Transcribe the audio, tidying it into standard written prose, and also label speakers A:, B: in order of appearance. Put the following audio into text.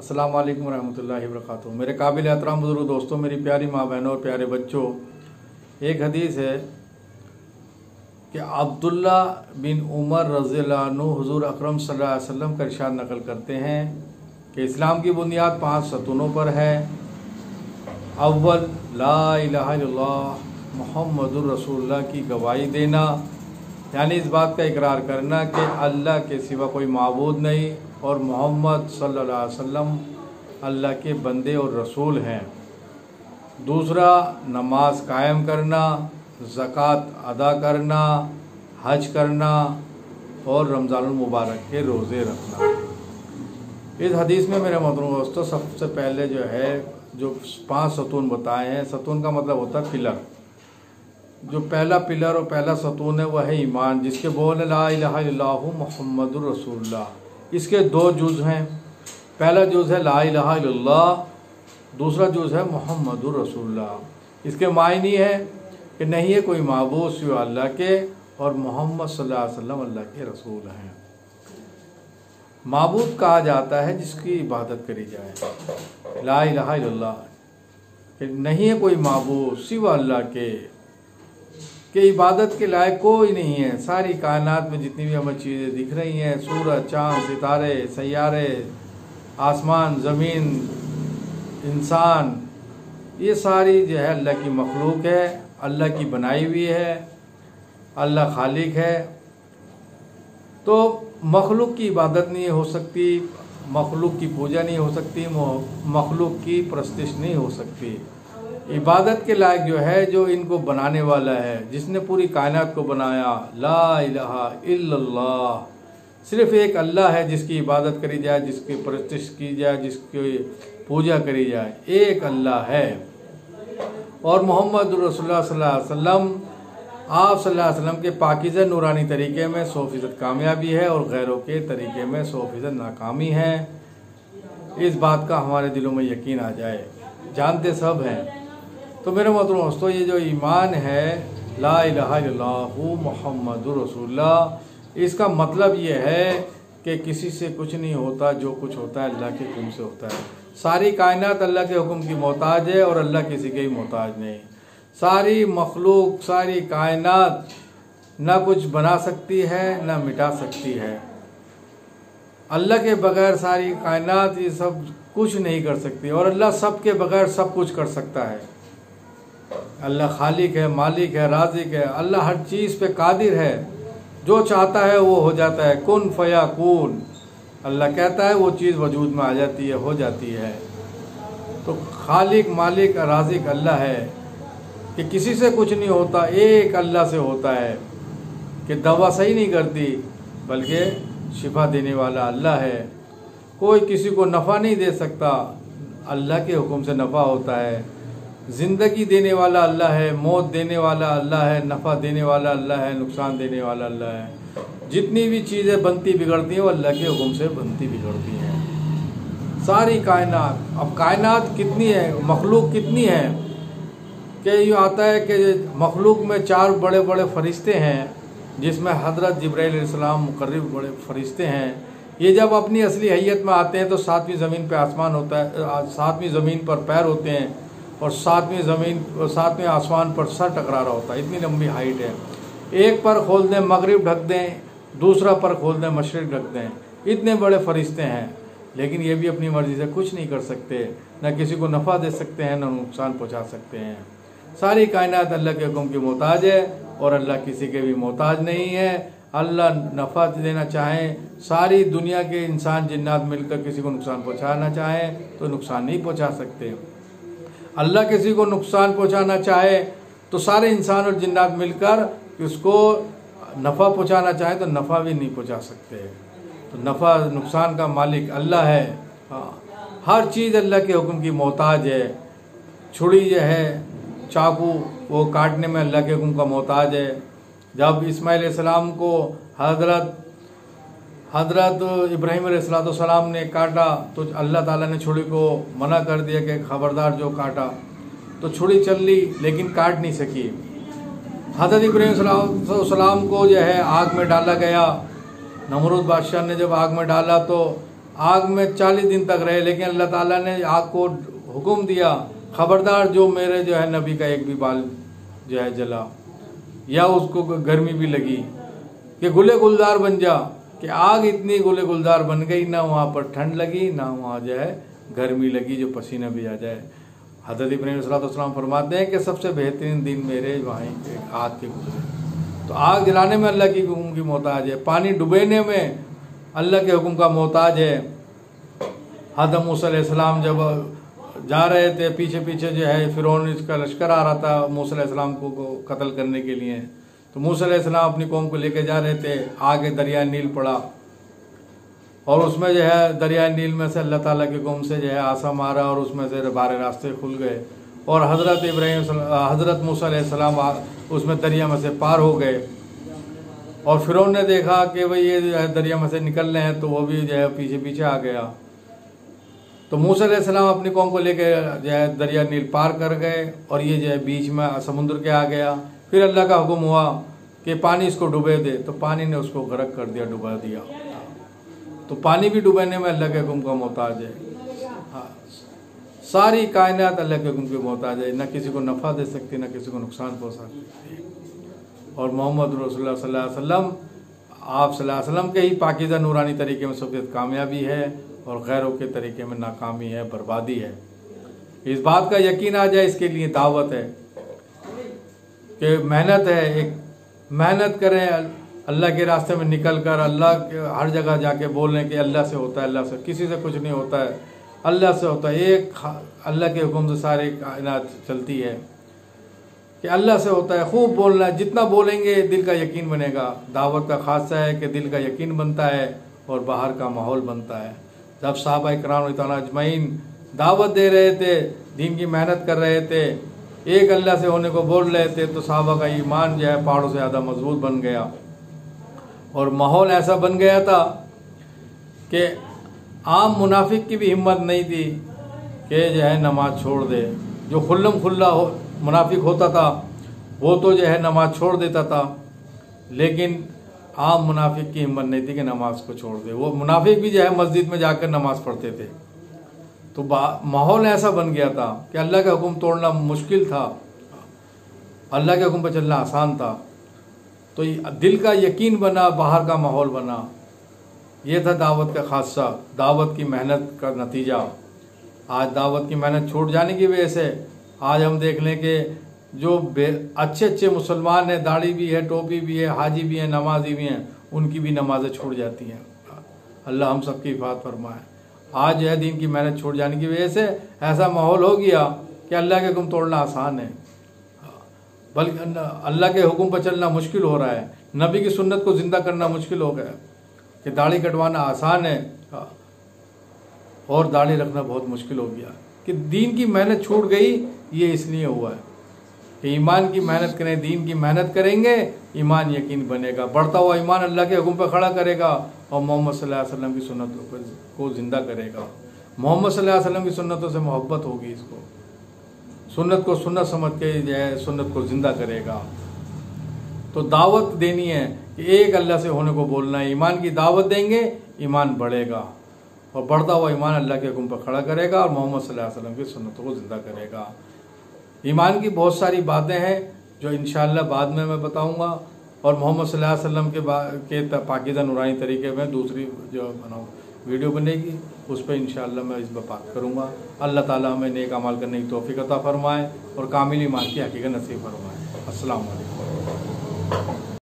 A: अस्सलाम वालेकुम रहमतुल्लाहि व बरकातुहू। मेरे काबिल एहतराम बुजुर्ग दोस्तों, मेरी प्यारी माँ बहनों और प्यारे बच्चों, एक हदीस है कि अब्दुल्ला बिन उमर रज़ियल्लाहु अन्हु हुज़ूर अकरम सल्लल्लाहु अलैहि वसल्लम का इरशाद नकल करते हैं कि इस्लाम की बुनियाद 5 सतूनों पर है। अव्वल, ला इलाहा इल्लल्लाह मुहम्मदुर रसूलुल्लाह की गवाही देना, यानी इस बात का इकरार करना कि अल्लाह के सिवा कोई माबूद नहीं और मोहम्मद सल्लल्लाहु अलैहि वसल्लम अल्लाह के बंदे और रसूल हैं। दूसरा, नमाज कायम करना, ज़कात अदा करना, हज करना और रमज़ानुल मुबारक के रोज़े रखना। इस हदीस में मेरे मोहतरम दोस्तों सबसे पहले जो 5 सतून बताए हैं, सतून का मतलब होता है पिलर। जो पहला पिलर और पहला सतून है वह है ईमान, जिसके बोल ला इलाहा इल्लल्लाहु मुहम्मदुर रसूलुल्लाह। इसके 2 जुज़ हैं। पहला जुज़ है ला इलाहा इल्लल्लाह, दूसरा जुज़ है मुहम्मदुर रसूलुल्लाह। इसके मायने है कि नहीं है कोई माबूद सिवा अल्लाह के और मोहम्मद सल्लल्लाहु अलैहि वसल्लम अल्लाह के रसूल हैं। माबूद कहा जाता है जिसकी इबादत करी जाए। ला इलाहा इल्लल्लाह कि नहीं है कोई माबूद सिवा अल्लाह के इबादत के लायक कोई नहीं है। सारी कायनात में जितनी भी हमें चीज़ें दिख रही हैं, सूरज, चाँद, सितारे, सैयारे, आसमान, ज़मीन, इंसान, ये सारी जो है अल्लाह की मखलूक है, अल्लाह की बनाई हुई है, अल्लाह खालिक है। तो मखलूक की इबादत नहीं हो सकती, मखलूक की पूजा नहीं हो सकती, मखलूक की परस्तिश नहीं हो सकती। इबादत के लायक जो है, जो इनको बनाने वाला है, जिसने पूरी कायनात को बनाया, ला इलाहा इल्लल्लाह, सिर्फ एक अल्लाह है जिसकी इबादत करी जाए, जिसकी परस्तिश की जाए, जिसकी पूजा करी जाए, एक अल्लाह है। और मोहम्मद रसूलुल्लाह सल्लल्लाहु अलैहि वसल्लम, आप सल्लल्लाहु अलैहि वसल्लम के पाकीज़ा नूरानी तरीके में 100% कामयाबी है और गैरों के तरीके में 100% नाकामी है। इस बात का हमारे दिलों में यकीन आ जाए, जानते सब हैं। तो मेरे मोहतरम दोस्तों, ये जो ईमान है ला इलाहा इल्लल्लाहु मुहम्मदुर रसूलुल्लाह, इसका मतलब ये है कि किसी से कुछ नहीं होता, जो कुछ होता है अल्लाह के हुक्म से होता है। सारी कायनात अल्लाह के हुक्म की मोहताज है और अल्लाह किसी के ही मोहताज नहीं। सारी मखलूक, सारी कायनात ना कुछ बना सकती है ना मिटा सकती है। अल्लाह के बगैर सारी कायनात ये सब कुछ नहीं कर सकती और अल्लाह सब के बगैर सब कुछ कर सकता है। अल्लाह खालिक है, मालिक है, राज़िक है। अल्लाह हर चीज़ पे कादिर है, जो चाहता है वो हो जाता है। कुन फयाकून, अल्लाह कहता है वो चीज़ वजूद में आ जाती है, हो जाती है। तो खालिक, मालिक, राज़िक अल्लाह है कि किसी से कुछ नहीं होता, एक अल्लाह से होता है। कि दवा सही नहीं करती बल्कि शिफा देने वाला अल्लाह है। कोई किसी को नफ़ा नहीं दे सकता, अल्लाह के हुक्म से नफ़ा होता है। ज़िंदगी देने वाला अल्लाह है, मौत देने वाला अल्लाह है, नफ़ा देने वाला अल्लाह है, नुकसान देने वाला अल्लाह है। जितनी भी चीज़ें बनती बिगड़ती हैं वो अल्लाह के हुक्म से बनती बिगड़ती हैं। सारी कायनात, अब कायनात कितनी है, मखलूक कितनी है कि यूँ आता है कि मखलूक में 4 बड़े बड़े फरिश्ते हैं, जिसमें हज़रत जिब्राइल अलैहिस्सलाम मुकर्रब बड़े फरिश्ते हैं। ये जब अपनी असली हैयत में आते हैं तो 7वीं ज़मीन पे आसमान होता है, 7वीं ज़मीन पर पैर होते हैं और 7वें आसमान पर सर टकरा रहा होता है। इतनी लंबी हाइट है। एक पर खोल दें मगरिब ढक दें, दूसरा पर खोल दें मशरिक ढक दें। इतने बड़े फरिश्ते हैं, लेकिन ये भी अपनी मर्ज़ी से कुछ नहीं कर सकते, न किसी को नफ़ा दे सकते हैं, न नुकसान पहुँचा सकते हैं। सारी कायनात अल्लाह के हुक्म की मोहताज है और अल्लाह किसी के भी मोहताज नहीं है। अल्लाह नफ़ा देना चाहें, सारी दुनिया के इंसान जिन्नात मिलकर किसी को नुकसान पहुँचाना चाहें तो नुकसान नहीं पहुँचा सकते। अल्लाह किसी को नुकसान पहुँचाना चाहे तो सारे इंसान और जिन्नात मिलकर उसको नफ़ा पहुँचाना चाहे तो नफ़ा भी नहीं पहुँचा सकते। तो नफ़ा नुकसान का मालिक अल्लाह है। हर चीज़ अल्लाह के हुक्म की मोहताज है। छुरी जो है, चाकू, वो काटने में अल्लाह के हुक्म का मोहताज है। जब इस्माइल अलैहिस्सलाम को हज़रत इब्राहीम अलैहिस्सलाम ने काटा तो अल्लाह ताला ने छुरी को मना कर दिया कि खबरदार जो काटा, तो छुरी चल ली लेकिन काट नहीं सकी। हज़रत इब्राहीम अलैहिस्सलाम को जो है आग में डाला गया। नमरूद बादशाह ने जब आग में डाला तो आग में 40 दिन तक रहे, लेकिन अल्लाह ताला ने आग को हुक्म दिया, खबरदार जो मेरे जो है नबी का एक भी बाल जो है जला या उसको गर्मी भी लगी कि गुले गुलजार बन जा, कि आग इतनी गुले गुलजार बन गई, ना वहाँ पर ठंड लगी ना वहाँ जो है गर्मी लगी जो पसीना भी आ जाए। हज़रत इब्राहीम अलैहिस्सलाम फरमाते हैं कि सबसे बेहतरीन दिन मेरे वहाँ आग के गुजरे। तो आग जलाने में अल्लाह की हुक्म की मोहताज है, पानी डुबेने में अल्लाह के हुक्म का मोहताज है। हज़रत मूसा अलैहिस्सलाम जब जा रहे थे, पीछे पीछे जो है फिरौन इसका लश्कर आ रहा था मूसा अलैहिस्सलाम को कत्ल करने के लिए, तो मूसा अलैहिस्सलाम अपनी कौम को लेकर जा रहे थे, आगे दरिया नील पड़ा और उसमें जो है दरिया नील में से अल्लाह ताला के हुक्म से जो है आसा मारा और उसमें से 12 रास्ते खुल गए और हज़रत मूसा अलैहिस्सलाम उसमें दरिया में से पार हो गए। और फिरौन ने देखा कि भाई ये जो है दरिया में से निकल रहे हैं, तो वो भी जो है पीछे पीछे आ गया। तो मूसा अलैहिस्सलाम अपनी कौम को लेकर जो है दरिया नील पार कर गए और ये जो है बीच में समुद्र के आ गया। फिर अल्लाह का हुक्म हुआ कि पानी इसको डुबे दे, तो पानी ने उसको गर्क कर दिया, डुबा दिया। तो पानी भी डुबाने में अल्लाह के हुक्म का मोहताज है। हाँ, सारी कायनात अल्लाह के हुक्म की मोहताज है, न किसी को नफ़ा दे सकती न किसी को नुकसान पहुँचा सकती। और मोहम्मद रसूलुल्लाह सल्लल्लाहु अलैहि वसल्लम, आप सल्लल्लाहु अलैहि वसल्लम के ही पाकीज़ा नूरानी तरीके में सबसे कामयाबी है और गैरों के तरीके में नाकामी है, बर्बादी है। इस बात का यकीन आ जाए, इसके लिए दावत है कि मेहनत है, एक मेहनत करें अल्लाह के रास्ते में निकल कर, अल्लाह के हर जगह जाके बोलें कि अल्लाह से होता है, अल्लाह से, किसी से कुछ नहीं होता है, अल्लाह से होता है। एक अल्लाह के हुक्म से सारी कायनात चलती है कि अल्लाह से होता है। खूब बोलना है, जितना बोलेंगे दिल का यकीन बनेगा। दावत का खासा है कि दिल का यकीन बनता है और बाहर का माहौल बनता है। जब सहाबा इकराम रज़ियल्लाहु अजमईन दावत दे रहे थे, दीन की मेहनत कर रहे थे, एक अल्लाह से होने को बोल रहे थे, तो सहाबा का ईमान जो है पहाड़ों से ज़्यादा मजबूत बन गया और माहौल ऐसा बन गया था कि आम मुनाफिक की भी हिम्मत नहीं थी कि जो है नमाज छोड़ दे। जो खुल्लम खुल्ला मुनाफिक होता था वो तो जो है नमाज छोड़ देता था, लेकिन आम मुनाफिक की हिम्मत नहीं थी कि नमाज को छोड़ दे। वो मुनाफिक भी जो है मस्जिद में जाकर नमाज पढ़ते थे। तो माहौल ऐसा बन गया था कि अल्लाह का हुक्म तोड़ना मुश्किल था, अल्लाह के हुक्म पर चलना आसान था। तो दिल का यकीन बना, बाहर का माहौल बना। ये था दावत का खासा, दावत की मेहनत का नतीजा। आज दावत की मेहनत छूट जाने की वजह से आज हम देख लें कि जो अच्छे अच्छे मुसलमान हैं, दाढ़ी भी है, टोपी भी है, हाजी भी हैं, नमाजी भी हैं, उनकी भी नमाजें छूट जाती हैं। अल्लाह हम सबकी हिफाजत फरमाए। आज जो है दीन की मेहनत छूट जाने की वजह से ऐसा माहौल हो गया कि अल्लाह के हुक्म तोड़ना आसान है, बल्कि अल्लाह के हुक्म पर चलना मुश्किल हो रहा है। नबी की सुन्नत को जिंदा करना मुश्किल हो गया कि दाढ़ी कटवाना आसान है और दाढ़ी रखना बहुत मुश्किल हो गया। कि दीन की मेहनत छूट गई, ये इसलिए हुआ है कि ईमान की मेहनत करें, दीन की मेहनत करेंगे, ईमान यकीन बनेगा, बढ़ता हुआ ईमान अल्लाह के हुक्म पर खड़ा करेगा और मोहम्मद सल्लल्लाहु अलैहि वसल्लम की सुन्नतों को जिंदा करेगा। मोहम्मद सल्लल्लाहु अलैहि वसल्लम की सुन्नतों से मोहब्बत होगी, इसको सुन्नत को सुन्नत समझ के जो है सुन्नत को जिंदा करेगा। तो दावत देनी है कि एक अल्लाह से होने को बोलना है। ईमान की दावत देंगे, ईमान बढ़ेगा और बढ़ता हुआ ईमान अल्लाह के हुक्म पर खड़ा करेगा और मोहम्मद सल्लल्लाहु अलैहि वसल्लम की सुन्नतों को जिंदा करेगा। ईमान की बहुत सारी बातें हैं जो इंशाअल्लाह बाद में मैं बताऊंगा और मोहम्मद सल्लल्लाहु अलैहि वसल्लम के पाकीज़ा नूरानी तरीके में दूसरी जो वीडियो बनेगी उस पर इंशाअल्लाह मैं इस पर बात करूंगा। अल्लाह ताला हमें नेक अमल करने की तौफीक अता फरमाए और कामिल ईमान की हकीकत नसीब फरमाए। अस्सलाम वालेकुम।